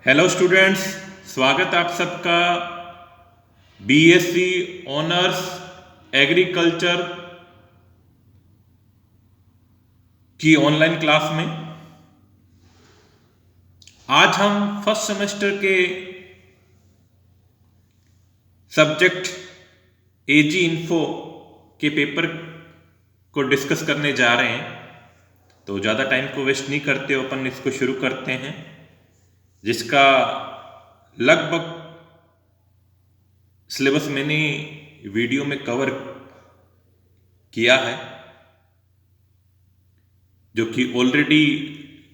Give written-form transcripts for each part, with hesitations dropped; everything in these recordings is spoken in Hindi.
हेलो स्टूडेंट्स, स्वागत आप सबका बीएससी ऑनर्स एग्रीकल्चर की ऑनलाइन क्लास में। आज हम फर्स्ट सेमेस्टर के सब्जेक्ट एजी इन्फो के पेपर को डिस्कस करने जा रहे हैं। तो ज़्यादा टाइम को वेस्ट नहीं करते हो, अपन इसको शुरू करते हैं, जिसका लगभग सिलेबस मैंने वीडियो में कवर किया है, जो कि ऑलरेडी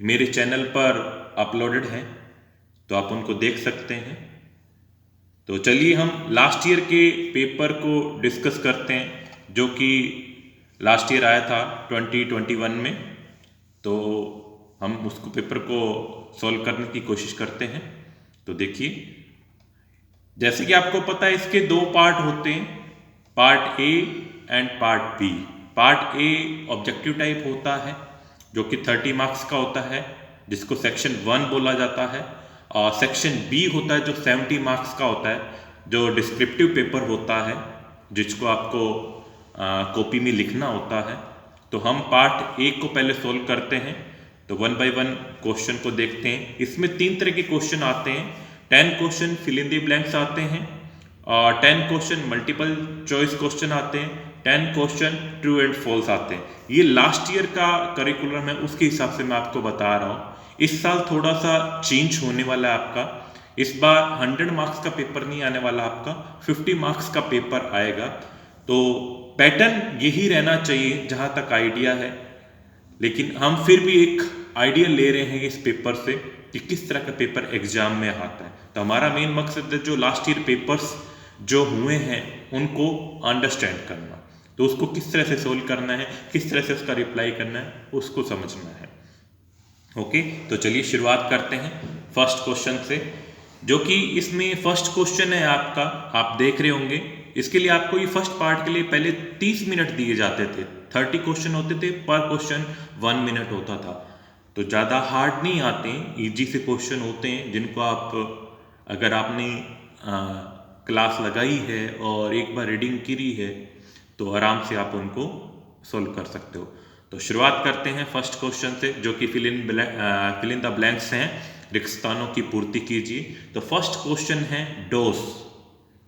मेरे चैनल पर अपलोडेड है, तो आप उनको देख सकते हैं। तो चलिए हम लास्ट ईयर के पेपर को डिस्कस करते हैं, जो कि लास्ट ईयर आया था 2021 में। तो हम उसको पेपर को सॉल्व करने की कोशिश करते हैं। तो देखिए, जैसे कि आपको पता है, इसके दो पार्ट होते हैं, part A and part B. Part A objective type होता है, जो कि 30 मार्क्स का होता है, जिसको सेक्शन 1 बोला जाता है। और सेक्शन बी होता है जो 70 मार्क्स का होता है, जो डिस्क्रिप्टिव पेपर होता है, जिसको आपको कॉपी में लिखना होता है। तो हम पार्ट ए को पहले सोल्व करते हैं। तो 1 बाय 1 क्वेश्चन को देखते हैं। इसमें 3 तरह के क्वेश्चन आते हैं। 10 question fill in the blanks आते हैं, और 10 क्वेश्चन मल्टीपल चॉइस क्वेश्चन आते हैं, 10 क्वेश्चन ट्रू एंड फॉल्स आते हैं। ये लास्ट ईयर का करिकुलम है, उसके हिसाब से मैं आपको बता रहा हूँ। इस साल थोड़ा सा चेंज होने वाला है आपका। इस बार 100 मार्क्स का पेपर नहीं आने वाला, आपका 50 मार्क्स का पेपर आएगा। तो पैटर्न यही रहना चाहिए जहाँ तक आइडिया है, लेकिन हम फिर भी एक आइडिया ले रहे हैं इस पेपर से कि किस तरह का पेपर एग्जाम में आता है। तो हमारा मेन मकसद है जो लास्ट ईयर पेपर्स जो हुए हैं उनको अंडरस्टैंड करना। तो उसको किस तरह से सोल्व करना है, किस तरह से उसका रिप्लाई करना है, उसको समझना है। ओके, तो चलिए शुरुआत करते हैं फर्स्ट क्वेश्चन से, जो कि इसमें फर्स्ट क्वेश्चन है आपका। आप देख रहे होंगे, इसके लिए आपको ये फर्स्ट पार्ट के लिए पहले 30 मिनट दिए जाते थे। 30 क्वेश्चन होते थे, पर क्वेश्चन 1 मिनट होता था। तो ज़्यादा हार्ड नहीं आते हैं, ईजी से क्वेश्चन होते हैं, जिनको आप अगर आपने क्लास लगाई है और एक बार रीडिंग करी है, तो आराम से आप उनको सोल्व कर सकते हो। तो शुरुआत करते हैं फर्स्ट क्वेश्चन से, जो कि फिल इन द ब्लैंक्स हैं, रिक्त स्थानों की पूर्ति कीजिए। तो फर्स्ट क्वेश्चन है डोस,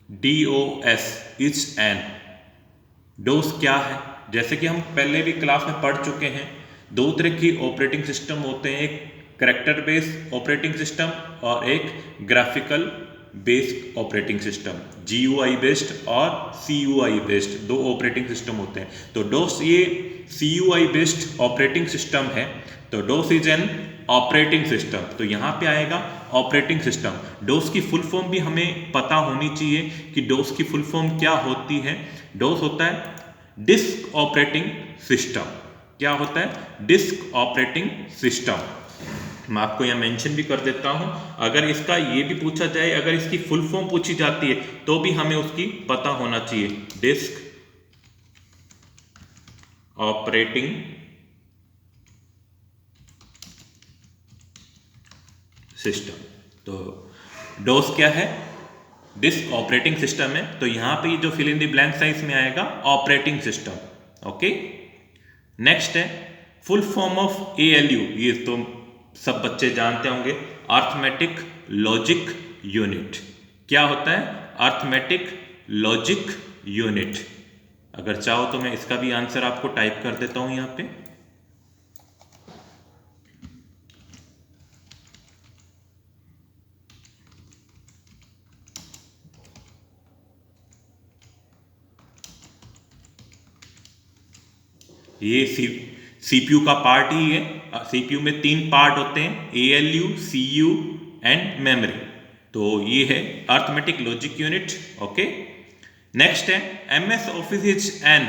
DOS, इट्स एन। डोस क्या है? जैसे कि हम पहले भी क्लास में पढ़ चुके हैं, दो तरह की ऑपरेटिंग सिस्टम होते हैं, एक करैक्टर बेस्ड ऑपरेटिंग सिस्टम और एक graphical based operating system. GUI based और CUI बेस्ड दो ऑपरेटिंग सिस्टम होते हैं। तो डोस ये CUI बेस्ड ऑपरेटिंग सिस्टम है। तो डोस इज एन ऑपरेटिंग सिस्टम। तो यहाँ पे आएगा ऑपरेटिंग सिस्टम। डोस की फुल फॉर्म भी हमें पता होनी चाहिए कि डोस की फुल फॉर्म क्या होती है। डोस होता है डिस्क ऑपरेटिंग सिस्टम। क्या होता है? Disk operating system. मैं आपको यहाँ मेंशन भी कर देता हूँ। अगर इसका ये भी पूछा जाए, अगर इसकी फुल फॉर्म पूछी जाती है, तो भी हमें उसकी पता होना चाहिए। Disk operating system. तो डोस क्या है? डिस्क ऑपरेटिंग सिस्टम है। तो यहां पे जो fill in the blank size में आएगा ऑपरेटिंग सिस्टम। ओके, नेक्स्ट है फुल फॉर्म ऑफ ALU। ये तो सब बच्चे जानते होंगे, अर्थमेटिक लॉजिक यूनिट। क्या होता है? Arithmetic logic unit. अगर चाहो तो मैं इसका भी आंसर आपको टाइप कर देता हूं यहां पे। ये CPU का पार्ट ही है। CPU में 3 पार्ट होते हैं, ALU, CU एंड मेमोरी। तो ये है arithmetic logic unit. Okay, next है MS office is an.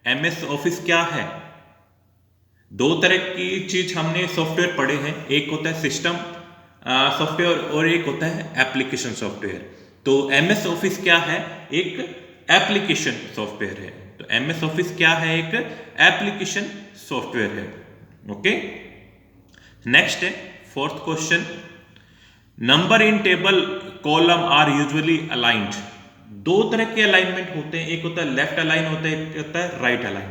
MS office क्या है? दो तरह की चीज हमने सॉफ्टवेयर पढ़े हैं, एक होता है सिस्टम सॉफ्टवेयर और एक होता है एप्लीकेशन सॉफ्टवेयर। तो MS ऑफिस क्या है? एक एप्लीकेशन सॉफ्टवेयर है। तो MS ऑफिस क्या है? एक एप्लीकेशन सॉफ्टवेयर है। ओके, नेक्स्ट है fourth question, number in table column are usually aligned. दो तरह के अलाइनमेंट होते हैं, एक होता है लेफ्ट अलाइन होता है, एक होता है राइट अलाइन।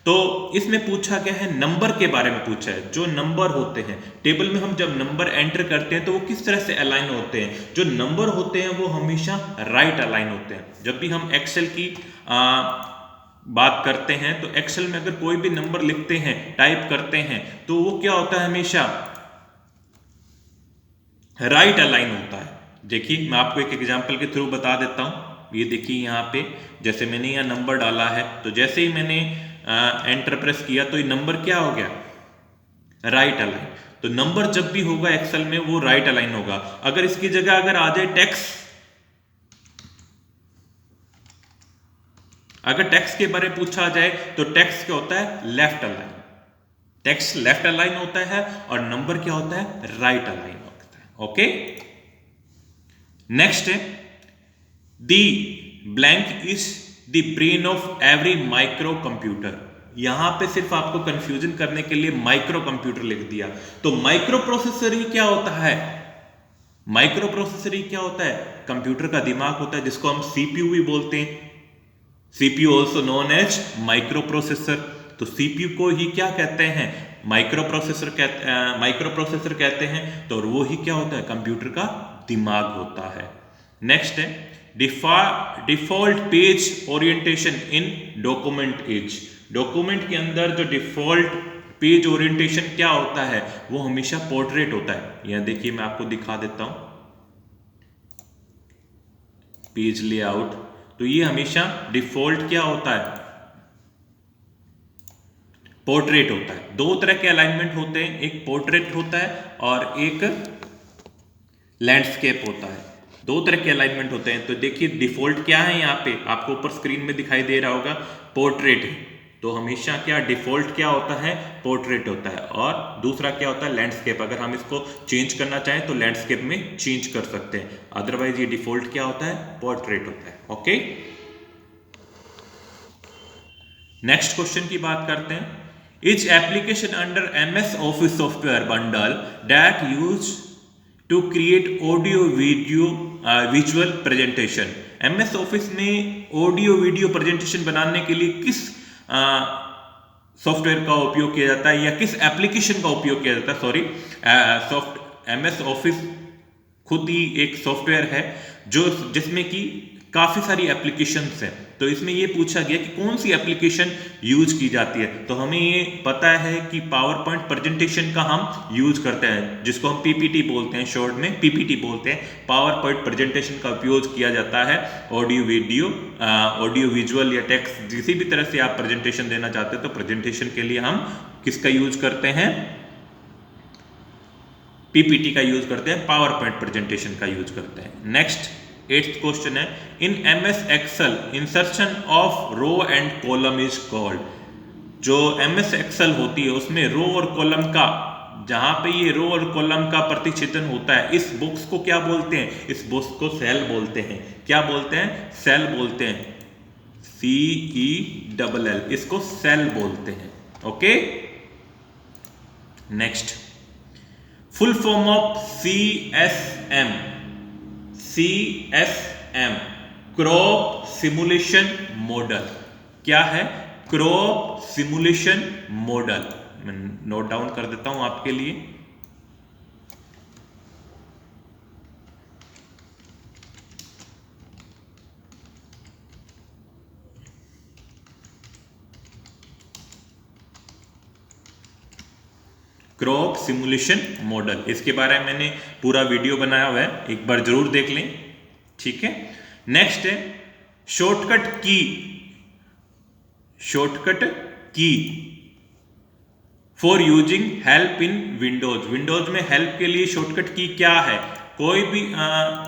तो इसमें पूछा गया है नंबर के बारे में पूछा है। जो नंबर होते हैं टेबल में, हम जब नंबर एंटर करते हैं तो वो किस तरह से अलाइन होते हैं। जो नंबर होते हैं वो हमेशा राइट अलाइन होते हैं। जब भी हम एक्सेल की बात करते हैं तो एक्सेल में अगर कोई भी नंबर लिखते हैं, टाइप करते हैं, तो वो क्या होता है, हमेशा राइट अलाइन होता है। देखिए मैं आपको एक एग्जांपल के थ्रू बता देता हूं। ये देखिए यहाँ पे जैसे मैंने यहाँ नंबर डाला है, तो जैसे ही मैंने एंटर प्रेस किया तो ये नंबर क्या हो गया, राइट अलाइन। तो नंबर जब भी होगा एक्सेल में वो राइट अलाइन होगा। अगर इसकी जगह अगर आ जाए टेक्स्ट, अगर टेक्स्ट के बारे में पूछा जाए तो टेक्स्ट क्या होता है, left align. Text left align होता है और नंबर क्या होता है, राइट अलाइन होता है। ओके, नेक्स्ट है the blank is the brain of every micro computer. यहां पे सिर्फ आपको कंफ्यूजन करने के लिए माइक्रो कंप्यूटर लिख दिया। तो माइक्रो प्रोसेसर ही क्या होता है, माइक्रो प्रोसेसर ही क्या होता है, कंप्यूटर का दिमाग होता है, जिसको हम सीपीयू भी बोलते हैं। CPU also known as microprocessor. तो सीपीयू को ही क्या कहते हैं, माइक्रो प्रोसेसर कहते हैं। तो वो ही क्या होता है, कंप्यूटर का दिमाग होता है। नेक्स्ट है default page orientation in document is. Document के अंदर जो डिफॉल्ट पेज ओरिएंटेशन क्या होता है, वो हमेशा पोर्ट्रेट होता है। यह देखिए मैं आपको दिखा देता हूं, पेज लेआउट। तो ये हमेशा डिफॉल्ट क्या होता है, पोर्ट्रेट होता है। दो तरह के अलाइनमेंट होते हैं, एक पोर्ट्रेट होता है और एक लैंडस्केप होता है। दो तरह के अलाइनमेंट होते हैं। तो देखिए डिफॉल्ट क्या है, यहाँ पे आपको ऊपर स्क्रीन में दिखाई दे रहा होगा, पोर्ट्रेट है। तो हमेशा क्या डिफॉल्ट क्या होता है, पोर्ट्रेट होता है। और दूसरा क्या होता है, लैंडस्केप। अगर हम इसको चेंज करना चाहें तो लैंडस्केप में चेंज कर सकते हैं, अदरवाइज ये डिफॉल्ट क्या होता है, पोर्ट्रेट होता है। ओके, नेक्स्ट क्वेश्चन की बात करते हैं। Each application under MS office software bundle that use to create audio video visual presentation. MS office में ऑडियो वीडियो प्रेजेंटेशन बनाने के लिए किस सॉफ्टवेयर का उपयोग किया जाता है, या किस एप्लीकेशन का उपयोग किया जाता है। सॉरी, एमएस ऑफिस खुद ही एक सॉफ्टवेयर है जो जिसमें कि काफी सारी एप्लीकेशंस हैं। तो इसमें ये पूछा गया कि कौन सी एप्लीकेशन यूज की जाती है। तो हमें ये पता है कि पावर पॉइंट प्रेजेंटेशन का हम यूज करते हैं, जिसको हम पीपीटी बोलते हैं, शॉर्ट में पीपीटी बोलते हैं। पावर पॉइंट प्रेजेंटेशन का उपयोग किया जाता है ऑडियो वीडियो, ऑडियो विजुअल या टेक्स्ट, किसी भी तरह से आप प्रेजेंटेशन देना चाहते हैं तो प्रेजेंटेशन के लिए हम किसका यूज करते हैं, पीपीटी का यूज करते हैं, पावर पॉइंट प्रेजेंटेशन का यूज करते हैं। नेक्स्ट 8th क्वेश्चन है, in MS Excel insertion of row and column is called. जो एमएस एक्सेल होती है उसमें रो और कॉलम का, जहां पे ये रो और कॉलम का प्रतिच्छेदन होता है, इस बॉक्स को क्या बोलते हैं, इस बॉक्स को सेल बोलते हैं। क्या बोलते हैं, सेल बोलते हैं, CELL, इसको सेल बोलते हैं। Okay, next full form of CSM, crop simulation model. क्या है, क्रॉप सिमुलेशन मॉडल। मैं नोट डाउन कर देता हूं आपके लिए। क्रॉप सिमुलेशन मॉडल, इसके बारे में मैंने पूरा वीडियो बनाया हुआ है, एक बार जरूर देख लें। ठीक है, नेक्स्ट है शॉर्टकट की for using help in Windows. Windows में हेल्प के लिए शॉर्टकट की क्या है, कोई भी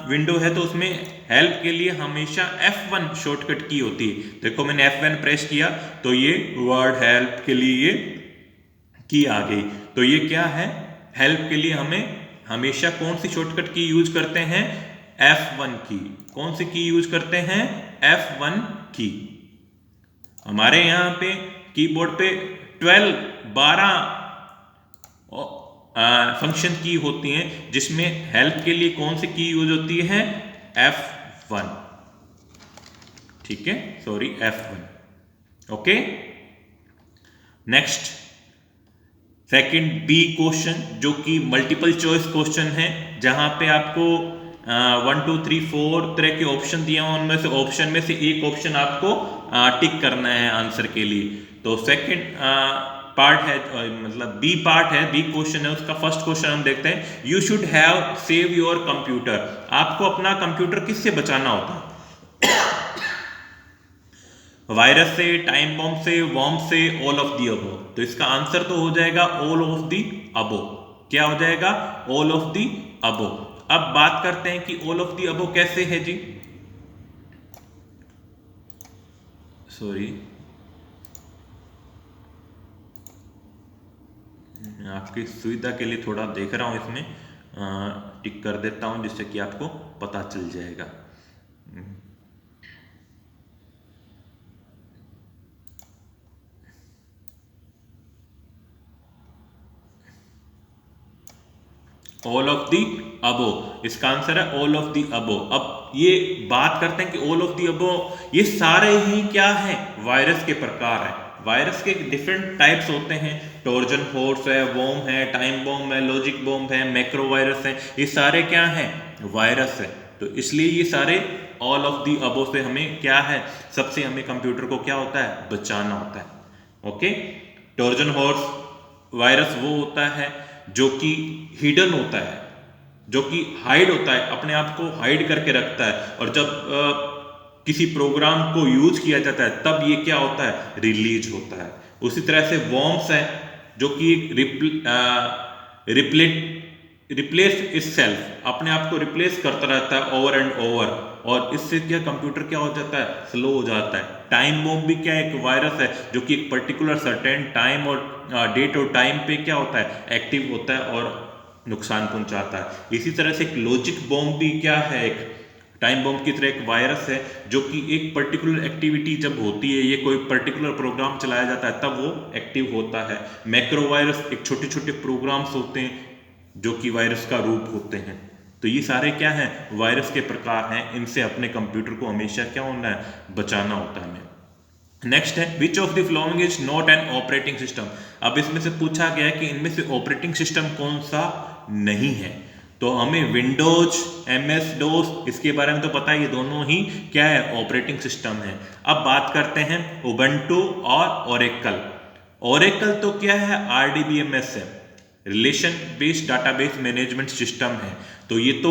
विंडो है तो उसमें हेल्प के लिए हमेशा F1 शॉर्टकट की होती है। देखो मैंने F1 प्रेस किया तो ये वर्ड हेल्प के लिए ये की आ गई। तो ये क्या है, हेल्प के लिए हमें हमेशा कौन सी शॉर्टकट की यूज करते हैं, F1 की। कौन सी की यूज करते हैं, F1 की। हमारे यहाँ पे कीबोर्ड पे 12 फंक्शन की होती हैं, जिसमें हेल्प के लिए कौन सी की यूज होती है, F1, ठीक है, sorry F1। Okay, next second B question, जो कि मल्टीपल चॉइस क्वेश्चन है, जहां पे आपको 1 2 3 4 तरह के ऑप्शन दिए हैं, उनमें से ऑप्शन में से एक ऑप्शन आपको टिक करना है आंसर के लिए। तो सेकंड पार्ट है, मतलब बी पार्ट है, बी क्वेश्चन है, उसका फर्स्ट क्वेश्चन हम देखते हैं। You should have save your computer, आपको अपना कंप्यूटर किससे बचाना होता है, वायरस से, टाइम बॉम्ब से, वॉर्म से, ऑल ऑफ दी अबो। तो इसका आंसर तो हो जाएगा ऑल ऑफ दी अबो। क्या हो जाएगा, ऑल ऑफ दी अबो। अब बात करते हैं कि ऑल ऑफ दी अबो कैसे है जी, सॉरी आपकी सुविधा के लिए थोड़ा देख रहा हूं, इसमें टिक कर देता हूं जिससे कि आपको पता चल जाएगा। ऑल ऑफ दी अबो, इसका आंसर है ऑल ऑफ दी अबो। अब ये बात करते हैं कि ऑल ऑफ दी अबो, ये सारे ही क्या है, वायरस के प्रकार है। वायरस के डिफरेंट टाइप्स होते हैं, टोर्जन हॉर्स है, वॉर्म है, टाइम बॉम्ब है, लॉजिक बॉम्ब है, मैक्रो वायरस है, ये सारे क्या है, वायरस है। तो इसलिए ये सारे ऑल ऑफ दी अबो से हमें क्या है, सबसे हमें कंप्यूटर को क्या होता है, बचाना होता है। ओके, टोर्जन हॉर्स वायरस वो होता है जो कि हिडन होता है, जो कि हाइड होता है, अपने आप को हाइड करके रखता है, और जब किसी प्रोग्राम को यूज किया जाता है तब ये क्या होता है, रिलीज होता है। उसी तरह से वॉर्म्स है, जो कि रिप्लेस इटसेल्फ, अपने आप को रिप्लेस करता रहता है ओवर एंड ओवर, और इससे क्या कंप्यूटर क्या हो जाता है, स्लो हो जाता है। टाइम बॉम्ब भी क्या एक वायरस है, जो कि एक पर्टिकुलर सर्टेन टाइम और डेट और टाइम पे क्या होता है, एक्टिव होता है और नुकसान पहुंचाता है। इसी तरह से एक लॉजिक बॉम्ब भी क्या है, एक टाइम बॉम्ब की तरह एक वायरस है, जो कि एक पर्टिकुलर एक्टिविटी जब होती है, ये कोई पर्टिकुलर प्रोग्राम चलाया जाता है तब वो एक्टिव होता है। मैक्रो वायरस एक छोटे छोटे प्रोग्राम्स होते हैं जो कि वायरस का रूप होते हैं। तो ये सारे क्या हैं, वायरस के प्रकार हैं, इनसे अपने कंप्यूटर को हमेशा क्या होना है, बचाना होता है हमें। नेक्स्ट है which of the following is not an operating system. अब इसमें से पूछा गया है कि इनमें से ऑपरेटिंग सिस्टम कौन सा नहीं है। तो हमें विंडोज, MS डोस, इसके बारे में तो पता है, ये दोनों ही क्या है, ऑपरेटिंग सिस्टम है। अब बात करते हैं उबंटू और ओरेकल। ओरेकल तो क्या है, RDBMS है, relation based database management system है, तो ये तो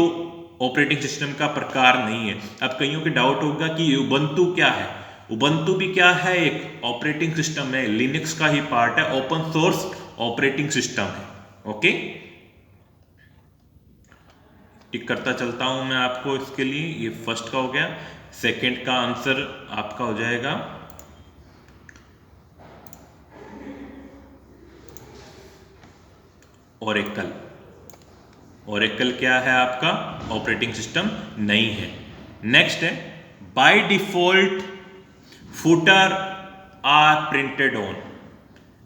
ऑपरेटिंग सिस्टम का प्रकार नहीं है। अब कईयों के डाउट होगा कि उबंटू क्या है। उबंटू भी क्या है, एक ऑपरेटिंग सिस्टम है, लिनक्स का ही पार्ट है, ओपन सोर्स ऑपरेटिंग सिस्टम है। ओके, टिक करता चलता हूं मैं आपको इसके लिए। ये फर्स्ट का हो गया, सेकंड का आंसर आपका हो जाएगा ओरेकल। ओरेकल क्या है, आपका ऑपरेटिंग सिस्टम नहीं है। नेक्स्ट है by default footer are printed on.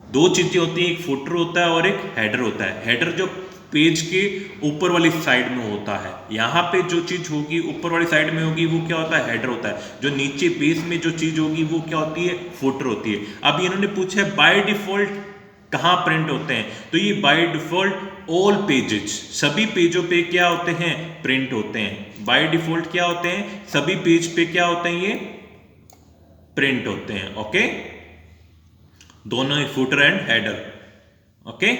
दो चीजें होती हैं, एक फुटर होता है और एक हेडर होता है। हेडर जो पेज के ऊपर वाली साइड में होता है, यहाँ पे जो चीज होगी ऊपर वाली साइड में होगी वो क्या होता है, हेडर होता है। जो नीचे पेज में जो चीज होगी वो क्या होती है, फुटर होती है। अब इन्होंने पूछा है बाय डिफॉल्ट कहाँ प्रिंट होते हैं, तो ये बाय डिफॉल्ट ऑल पेजेस, सभी पेजों पे क्या होते हैं, प्रिंट होते हैं। बाय डिफॉल्ट क्या होते हैं, सभी पेज पे क्या होते हैं, ये प्रिंट होते हैं। ओके, दोनों ही footer and header. Okay,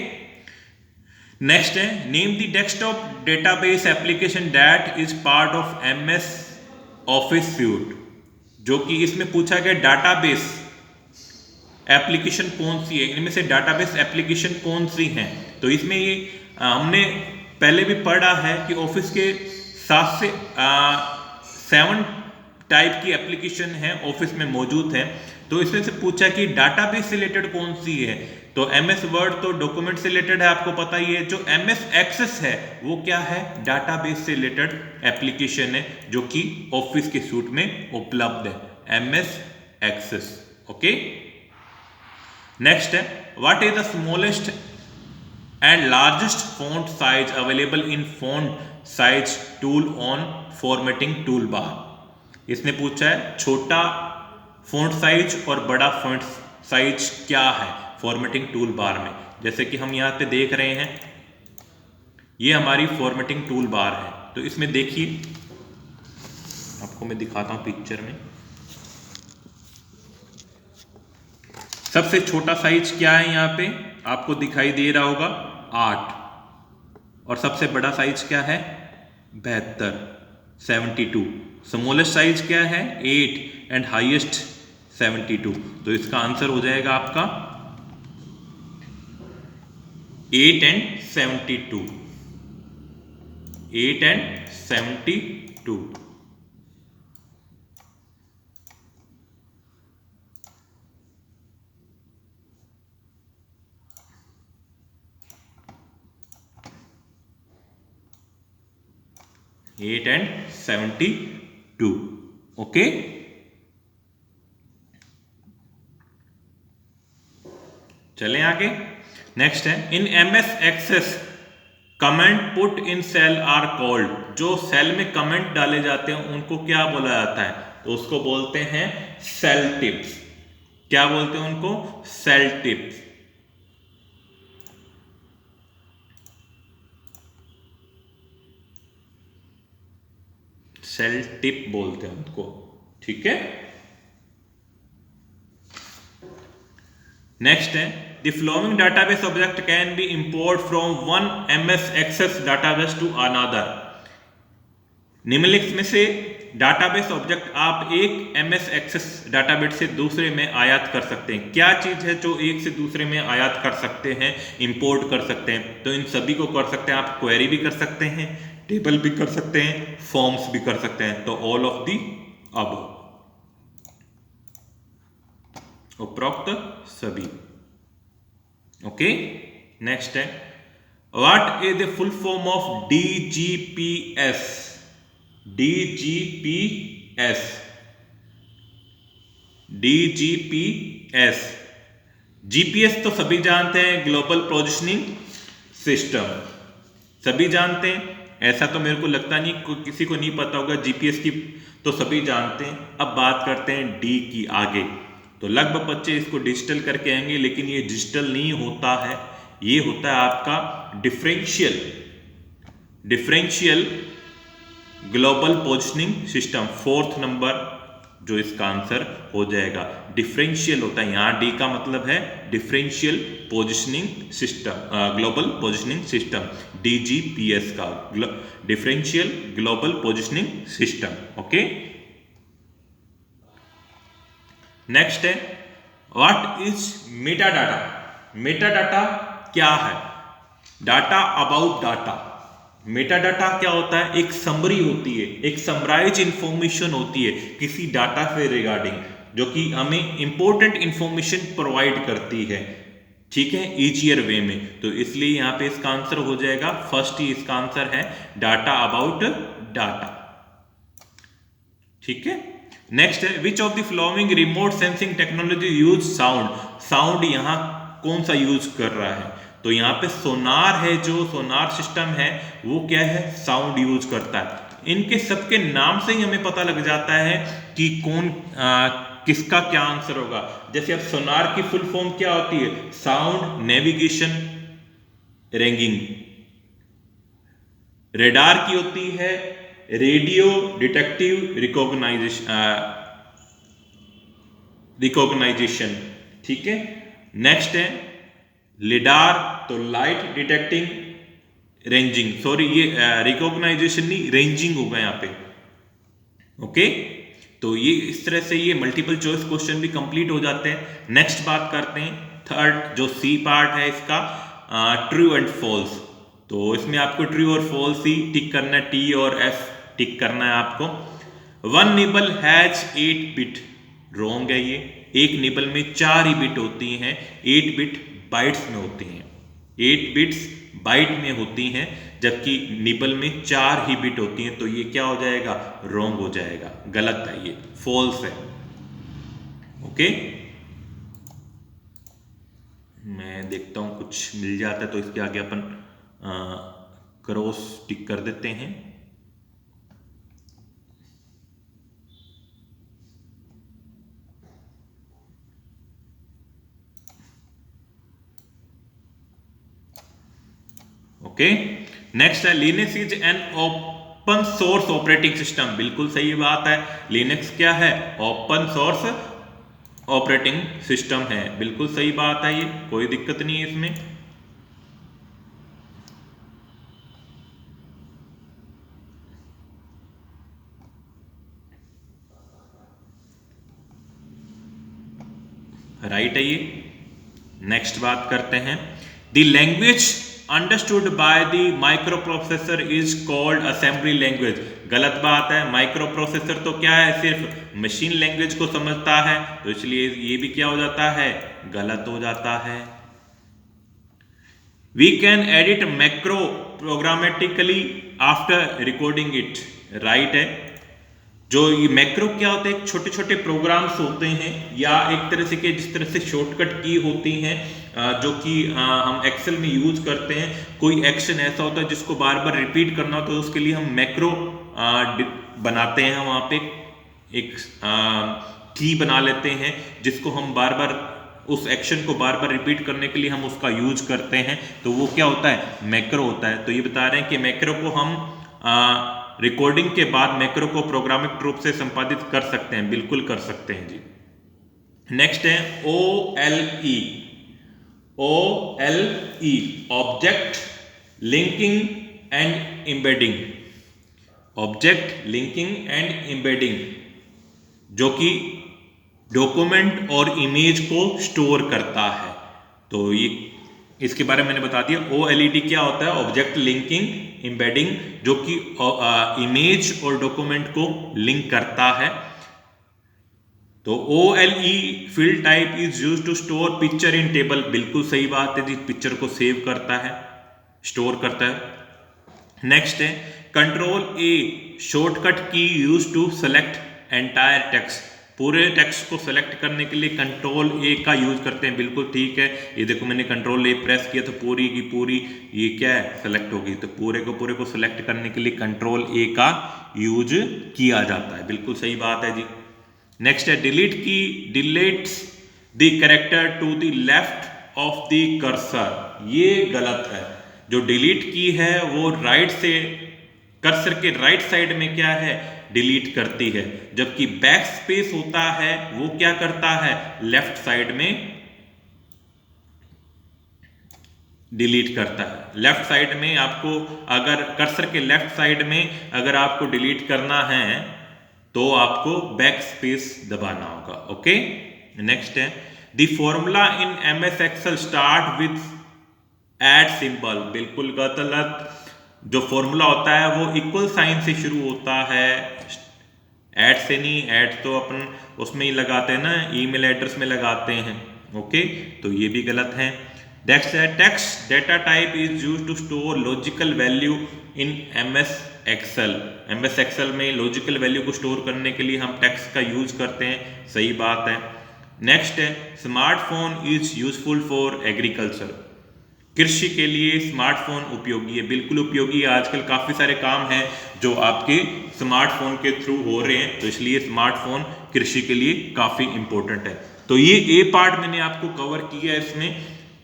next है name the desktop database application that is part of MS Office suite. जो कि इसमें पूछा गया डाटाबेस एप्लीकेशन कौन सी है, इनमें से डाटाबेस एप्लीकेशन कौन सी है। तो इसमें ये हमने पहले भी पढ़ा है कि ऑफिस के 7 से 7 टाइप की एप्लीकेशन है ऑफिस में मौजूद है। तो इसमें से पूछा कि डाटाबेस से रिलेटेड कौन सी है, तो MS वर्ड तो डॉक्यूमेंट से रिलेटेड है, आपको पता ही है। जो MS एक्सेस है वो क्या है, डाटाबेस से रिलेटेड एप्लीकेशन है, जो कि ऑफिस के सूट में उपलब्ध है, MS एक्सेस। ओके, नेक्स्ट है what is the smallest and largest font size available in font size tool on formatting tool bar. इसने पूछा है छोटा फॉन्ट साइज और बड़ा फॉन्ट साइज क्या है फॉर्मेटिंग टूल बार में। जैसे कि हम यहाँ पे देख रहे हैं, ये हमारी फॉर्मेटिंग टूल बार है। तो इसमें देखिए, आपको मैं दिखाता हूं पिक्चर में। सबसे छोटा साइज क्या है यहाँ पे आपको दिखाई दे रहा होगा 8, और सबसे बड़ा साइज क्या है 72, 72। स्मॉलेस्ट साइज क्या है 8 एंड हाईएस्ट 72। तो इसका आंसर हो जाएगा आपका 8 and 72, 8 and 72। Eight and 72। Okay, चलें आगे। नेक्स्ट है in MS access comment put in cell are called. जो सेल में कमेंट डाले जाते हैं उनको क्या बोला जाता है? तो उसको बोलते हैं सेल टिप्स। क्या बोलते हैं उनको? Cell tips. सेल टिप बोलते हैं उनको, ठीक है। नेक्स्ट है the following database object can be import from one MS access database to another. निम्नलिखित में से डाटाबेस ऑब्जेक्ट आप एक MS एक्सेस डाटाबेस से दूसरे में आयात कर सकते हैं। क्या चीज है जो एक से दूसरे में आयात कर सकते हैं, इंपोर्ट कर सकते हैं? तो इन सभी को कर सकते हैं आप। क्वेरी भी कर सकते हैं, टेबल भी कर सकते हैं, फॉर्म्स भी कर सकते हैं। तो ऑल ऑफ दी अब, उपरोक्त सभी। ओके, नेक्स्ट है what is the full form of DGPS? DGPS, DGPS। GPS तो सभी जानते हैं, ग्लोबल पोजिशनिंग सिस्टम, सभी जानते हैं। ऐसा तो मेरे को लगता नहीं किसी को नहीं पता होगा। GPS की तो सभी जानते हैं। अब बात करते हैं D की आगे। तो लगभग बच्चे इसको डिजिटल करके आएंगे, लेकिन ये डिजिटल नहीं होता है, ये होता है आपका differential, differential global positioning system. 4th number जो इसका आंसर हो जाएगा, डिफरेंशियल होता है। यहां डी का मतलब है differential positioning system, global positioning system, DGPS का differential global positioning system. Okay, next है what is meta data? Meta data क्या है? Data about data. Meta data क्या होता है? एक समरी होती है, एक समराइज इंफॉर्मेशन होती है किसी डाटा से रिगार्डिंग, जो कि हमें इंपॉर्टेंट इंफॉर्मेशन प्रोवाइड करती है, ठीक है, इजियर वे में। तो इसलिए यहां पे इसका आंसर हो जाएगा, फर्स्ट ही इसका आंसर है डाटा अबाउट डाटा, ठीक है। नेक्स्ट है which of the flowing remote sensing technology use sound? Sound यहां कौन सा यूज कर रहा है? तो यहाँ पे सोनार है, जो सोनार सिस्टम है वो क्या है? साउंड यूज करता है। इनके सबके नाम से ही हमें पता लग जाता है कि कौन किसका क्या आंसर होगा। जैसे अब सोनार की फुल फॉर्म क्या होती है? Sound navigation ragging. रेडार की होती है रेडियो डिटेक्टिव रिकॉग्नाइजेशन, ठीक है। नेक्स्ट है लिडार, तो लाइट डिटेक्टिंग रेंजिंग, सॉरी ये रिकॉग्नाइजेशन नहीं, रेंजिंग होगा यहाँ पे। ओके, तो ये इस तरह से ये मल्टीपल चॉइस क्वेश्चन भी कंप्लीट हो जाते हैं। नेक्स्ट बात करते हैं थर्ड जो C पार्ट है इसका, ट्रू एंड फॉल्स। तो इसमें आपको ट्रू और फॉल्स ही टिक करना है, T और F टिक करना है आपको। 1 निबल हैज 8 बिट, रॉन्ग है ये। एक निबल में 4 ही बिट होती हैं, 8 बिट बाइट्स में होती हैं, 8 बिट्स बाइट में होती हैं, जबकि निबल में 4 ही बिट होती हैं। तो ये क्या हो जाएगा? रॉन्ग हो जाएगा, गलत है, ये फॉल्स है। ओके, मैं देखता हूँ कुछ मिल जाता है तो इसके आगे अपन क्रॉस टिक कर देते हैं। ओके, नेक्स्ट है Linux is an open source operating system. बिल्कुल सही बात है, लिनक्स क्या है? ओपन सोर्स ऑपरेटिंग सिस्टम है। बिल्कुल सही बात है, ये कोई दिक्कत नहीं है इसमें। राइट है ये। नेक्स्ट बात करते हैं, the language understood by the micro processor is called assembly language. गलत बात है, माइक्रो प्रोसेसर तो क्या है? सिर्फ मशीन लैंग्वेज को समझता है, तो इसलिए ये भी क्या हो जाता है? गलत हो जाता है। We can edit macro programmatically after recording it. Right है। जो ये मैक्रो क्या होते हैं? छोटे छोटे प्रोग्राम्स होते हैं, या एक तरह से जिस तरह से शॉर्टकट की होती हैं, जो कि हम एक्सेल में यूज करते हैं। कोई एक्शन ऐसा होता है जिसको बार बार रिपीट करना होता है, तो उसके लिए हम मैक्रो बनाते हैं। वहाँ पे एक की बना लेते हैं जिसको हम बार बार उस एक्शन को बार बार रिपीट करने के लिए हम उसका यूज करते हैं, तो वो क्या होता है? मैक्रो होता है। तो ये बता रहे हैं कि मैक्रो को हम रिकॉर्डिंग के बाद मैक्रो को प्रोग्रामिक रूप से संपादित कर सकते हैं। बिल्कुल कर सकते हैं जी। नेक्स्ट है OLE। OLE object linking and embedding. Object linking and embedding, जो कि डॉक्यूमेंट और इमेज को स्टोर करता है। तो ये इसके बारे में मैंने बता दिया। OLED क्या होता है? ऑब्जेक्ट लिंकिंग एम्बेडिंग, जो कि इमेज और डॉक्यूमेंट को लिंक करता है। तो OLE field type is used to store picture in table. बिल्कुल सही बात है जी, पिक्चर को सेव करता है, स्टोर करता है। नेक्स्ट है control A shortcut key use to select entire text. पूरे टेक्स्ट को सेलेक्ट करने के लिए कंट्रोल A का यूज करते हैं। बिल्कुल ठीक है, ये देखो मैंने कंट्रोल A प्रेस किया तो पूरी की पूरी ये क्या है? सेलेक्ट हो गई। तो पूरे को सेलेक्ट करने के लिए कंट्रोल A का यूज किया जाता है। बिल्कुल सही बात है जी। नेक्स्ट है delete key deletes the character to the left of the cursor. ये गलत है। जो डिलीट की है वो राइट से कर्सर के राइट साइड में क्या है? डिलीट करती है, जबकि बैक स्पेस होता है वो क्या करता है? लेफ्ट साइड में डिलीट करता है। लेफ्ट साइड में आपको अगर कर्सर के लेफ्ट साइड में अगर आपको डिलीट करना है तो आपको बैक स्पेस दबाना होगा। ओके, नेक्स्ट है the formula in MS Excel start with add symbol. बिल्कुल गलत। जो फॉर्मूला होता है वो इक्वल साइन से शुरू होता है, ऐड से नहीं। ऐड तो अपन उसमें ही लगाते हैं ना, ईमेल एड्रेस में लगाते हैं। ओके, तो ये भी गलत है। नेक्स्ट है text data type is used to store logical value in MS Excel। MS Excel में लॉजिकल वैल्यू को स्टोर करने के लिए हम टेक्स्ट का यूज करते हैं। सही बात है। नेक्स्ट है smartphone is useful for agriculture. कृषि के लिए स्मार्टफोन उपयोगी है। बिल्कुल उपयोगी है। आजकल काफ़ी सारे काम हैं जो आपके स्मार्टफोन के थ्रू हो रहे हैं, तो इसलिए स्मार्टफोन कृषि के लिए काफ़ी इंपॉर्टेंट है। तो ये ए पार्ट मैंने आपको कवर किया है इसमें,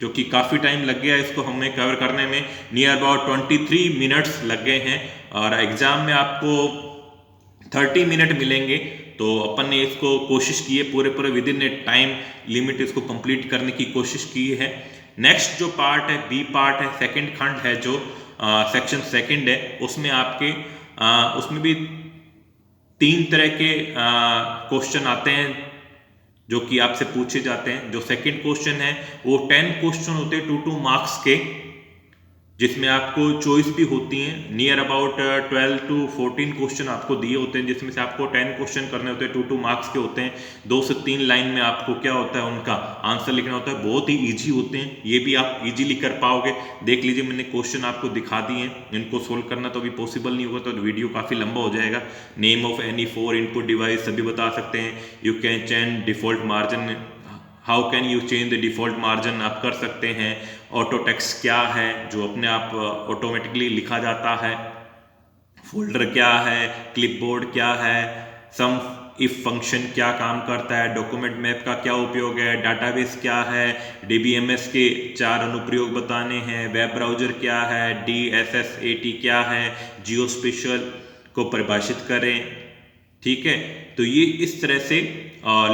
जो कि काफ़ी टाइम लग गया इसको हमें कवर करने में। नियर अबाउट 23 मिनट्स लग गए हैं, और एग्ज़ाम में आपको 30 मिनट मिलेंगे। तो अपन ने इसको कोशिश की है पूरे with in A time limit इसको कंप्लीट करने की कोशिश की है। नेक्स्ट जो पार्ट है बी पार्ट है, सेकंड खंड है, जो सेक्शन सेकंड है, उसमें आपके उसमें भी 3 तरह के क्वेश्चन आते हैं जो कि आपसे पूछे जाते हैं। जो सेकंड क्वेश्चन है वो 10 क्वेश्चन होते हैं 2 मार्क्स के, जिसमें आपको चॉइस भी होती हैं। नियर अबाउट 12 to 14 क्वेश्चन आपको दिए होते हैं, जिसमें से आपको 10 क्वेश्चन करने होते हैं, 2 मार्क्स के होते हैं। 2 से 3 लाइन में आपको क्या होता है? उनका आंसर लिखना होता है। बहुत ही इजी होते हैं, ये भी आप इजीली कर पाओगे। देख लीजिए मैंने क्वेश्चन आपको दिखा दिए हैं, इनको सोल्व करना तो अभी पॉसिबल नहीं होगा, तो वीडियो काफ़ी लंबा हो जाएगा। Name of any 4 input device सभी बता सकते हैं। You can change default margin how can you change the default margin आप कर सकते हैं। ऑटो टेक्स्ट क्या है जो अपने आप ऑटोमेटिकली लिखा जाता है। फोल्डर क्या है, क्लिपबोर्ड क्या है, सम इफ फंक्शन क्या काम करता है, डॉक्यूमेंट मैप का क्या उपयोग है, डाटाबेस क्या है, DBMS के 4 अनुप्रयोग बताने हैं, वेब ब्राउज़र क्या है, DSSAT क्या है, जियो स्पेशल को परिभाषित करें। ठीक है, तो ये इस तरह से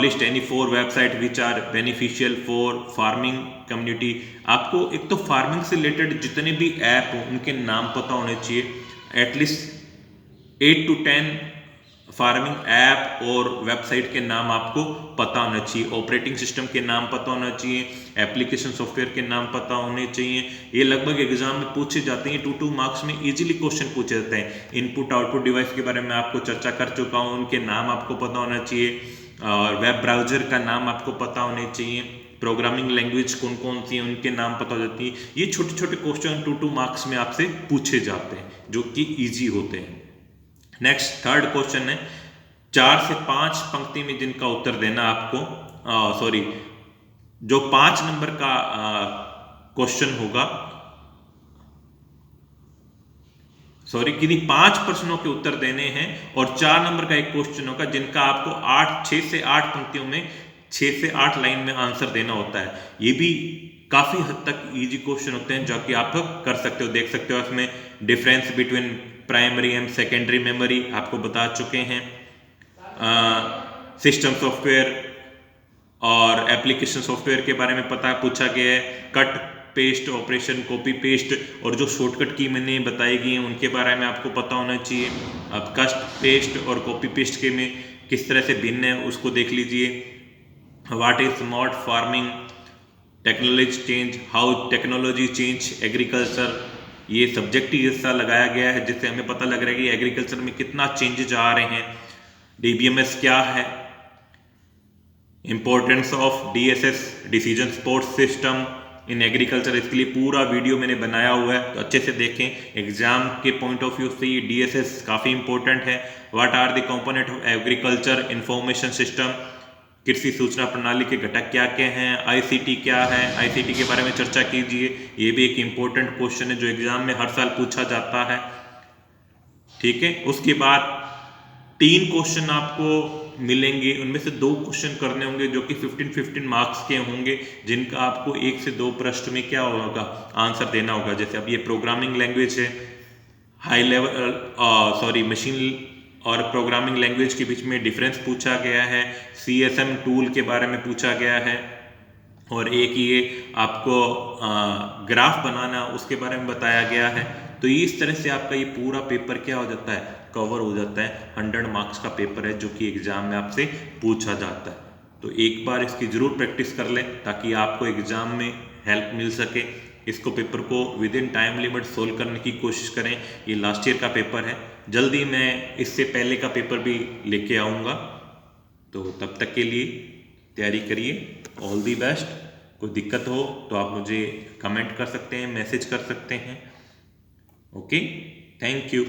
list any 4 website which are beneficial for farming community. आपको एक तो फार्मिंग से रिलेटेड जितने भी ऐप हो उनके नाम पता होने चाहिए, एटलीस्ट 8 to 10 फार्मिंग ऐप और वेबसाइट के नाम आपको पता होना चाहिए, ऑपरेटिंग सिस्टम के नाम पता होना चाहिए, एप्लीकेशन सॉफ्टवेयर के नाम पता होने चाहिए। ये लगभग एग्जाम में पूछे जाते हैं, 2 मार्क्स में इजीली क्वेश्चन पूछे जाते हैं। इनपुट आउटपुट डिवाइस के बारे में आपको चर्चा कर चुका हूँ, उनके नाम आपको पता होना चाहिए, और वेब ब्राउजर का नाम आपको पता होने चाहिए, प्रोग्रामिंग लैंग्वेज कौन कौन सी हैं उनके नाम पता हो जाती है। ये छोटे छोटे क्वेश्चन 2 मार्क्स में आपसे पूछे जाते हैं जो कि इजी होते हैं। नेक्स्ट थर्ड क्वेश्चन है, 4 से 5 पंक्ति में जिनका उत्तर देना आपको, सॉरी जो 5 नंबर का क्वेश्चन होगा, सॉरी किन्हीं 5 प्रश्नों के उत्तर देने हैं और 4 नंबर का एक क्वेश्चन होगा जिनका आपको 6 से 8 पंक्तियों में 6 से 8 लाइन में आंसर देना होता है। ये भी काफी हद तक इजी क्वेश्चन होते हैं जो कि आप कर सकते हो, देख सकते हो। इसमें difference between primary and secondary memory आपको बता चुके हैं, सिस्टम सॉफ्टवेयर और एप्लीकेशन सॉफ्टवेयर के बारे में पूछा गया है, cut paste operation, copy paste और जो शॉर्टकट की मैंने बताई गई हैं उनके बारे में आपको पता होना चाहिए। अब कट पेस्ट और कॉपी पेस्ट के में किस तरह से भिन्न है उसको देख लीजिए। What is smart farming, technology change, how technology change agriculture, ये सब्जेक्ट ही ऐसा लगाया गया है जिससे हमें पता लग रहा है कि एग्रीकल्चर में कितना चेंजेज आ रहे हैं। DBMS क्या है, importance of DSS decision support system in agriculture, इसके लिए पूरा वीडियो मैंने बनाया हुआ है, तो अच्छे से देखें। एग्जाम के पॉइंट ऑफ व्यू से DSS काफ़ी इंपॉर्टेंट है। What are the component of agriculture information system, कृषि सूचना प्रणाली के घटक क्या क्या हैं, ICT क्या है, ICT के बारे में चर्चा कीजिए। ये भी एक इम्पोर्टेंट क्वेश्चन है जो एग्जाम में हर साल पूछा जाता है। ठीक है, उसके बाद 3 क्वेश्चन आपको मिलेंगे, उनमें से 2 क्वेश्चन करने होंगे जो कि 15 मार्क्स के होंगे, जिनका आपको 1 से 2 प्रश्न में क्या होगा, आंसर देना होगा। जैसे अब ये प्रोग्रामिंग लैंग्वेज है, हाई लेवल सॉरी मशीन और प्रोग्रामिंग लैंग्वेज के बीच में डिफरेंस पूछा गया है, CSM टूल के बारे में पूछा गया है, और एक ये आपको ग्राफ बनाना उसके बारे में बताया गया है। तो इस तरह से आपका ये पूरा पेपर क्या हो जाता है, कवर हो जाता है। 100 मार्क्स का पेपर है जो कि एग्जाम में आपसे पूछा जाता है। तो एक बार इसकी ज़रूर प्रैक्टिस कर लें ताकि आपको एग्जाम में हेल्प मिल सके। इसको पेपर को with in time limit solve करने की कोशिश करें। ये लास्ट ईयर का पेपर है, जल्दी मैं इससे पहले का पेपर भी लेके आऊँगा। तो तब तक के लिए तैयारी करिए। All the best. कोई दिक्कत हो तो आप मुझे कमेंट कर सकते हैं, मैसेज कर सकते हैं। Okay, thank you.